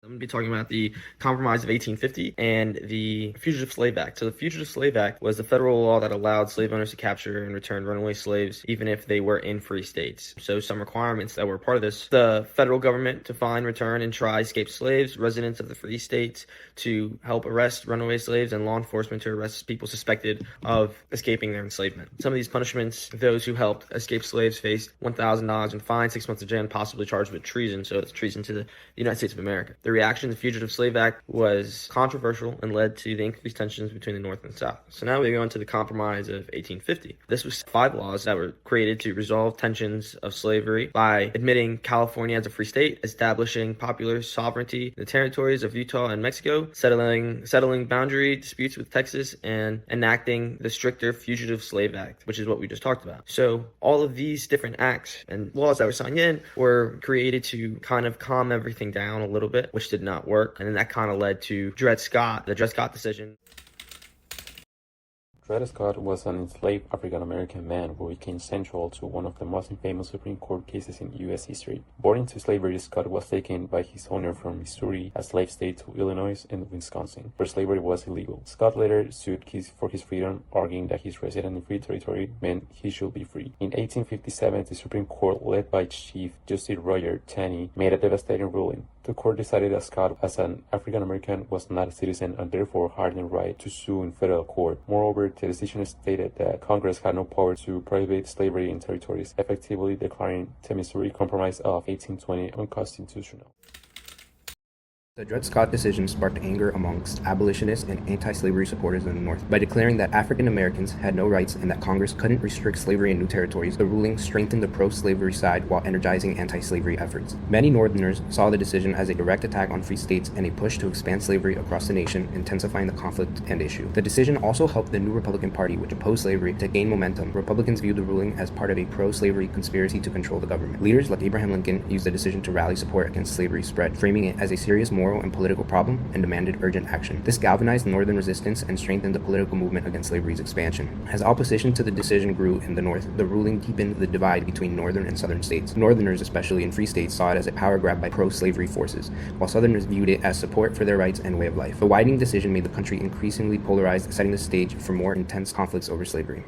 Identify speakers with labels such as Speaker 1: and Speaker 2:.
Speaker 1: I'm going to be talking about the Compromise of 1850 and the Fugitive Slave Act. So the Fugitive Slave Act was the federal law that allowed slave owners to capture and return runaway slaves even if they were in free states. So some requirements that were part of this: the federal government to find, return, and try escaped slaves, residents of the free states to help arrest runaway slaves, and law enforcement to arrest people suspected of escaping their enslavement. Some of these punishments: those who helped escape slaves faced $1,000 in fine, 6 months of jail, and possibly charged with treason. So it's treason to the United States of America. The reaction to the Fugitive Slave Act was controversial and led to the increased tensions between the North and South. So now we go into the Compromise of 1850. This was 5 laws that were created to resolve tensions of slavery by admitting California as a free state, establishing popular sovereignty in the territories of Utah and Mexico, settling boundary disputes with Texas, and enacting the stricter Fugitive Slave Act, which is what we just talked about. So all of these different acts and laws that were signed in were created to kind of calm everything down a little bit, which did not work. And then that kind of led to the Dred Scott decision.
Speaker 2: Dred Scott was an enslaved African-American man who became central to one of the most infamous Supreme Court cases in U.S. history. Born into slavery, Scott was taken by his owner from Missouri, a slave state, to Illinois and Wisconsin, where slavery was illegal. Scott later sued for his freedom, arguing that his residence in free territory meant he should be free. In 1857, the Supreme Court, led by Chief Justice Roger Taney, made a devastating ruling. The court decided that Scott, as an African-American, was not a citizen and therefore had the right to sue in federal court. Moreover, the decision stated that Congress had no power to prohibit slavery in territories, effectively declaring the Missouri Compromise of 1820 unconstitutional.
Speaker 3: The Dred Scott decision sparked anger amongst abolitionists and anti-slavery supporters in the North. By declaring that African Americans had no rights and that Congress couldn't restrict slavery in new territories, the ruling strengthened the pro-slavery side while energizing anti-slavery efforts. Many Northerners saw the decision as a direct attack on free states and a push to expand slavery across the nation, intensifying the conflict and issue. The decision also helped the new Republican Party, which opposed slavery, to gain momentum. Republicans viewed the ruling as part of a pro-slavery conspiracy to control the government. Leaders like Abraham Lincoln used the decision to rally support against slavery spread, framing it as a serious moral and political problem, and demanded urgent action. This galvanized Northern resistance and strengthened the political movement against slavery's expansion. As opposition to the decision grew in the North, the ruling deepened the divide between Northern and Southern states. Northerners, especially in free states, saw it as a power grab by pro-slavery forces, while Southerners viewed it as support for their rights and way of life. The widening decision made the country increasingly polarized, setting the stage for more intense conflicts over slavery.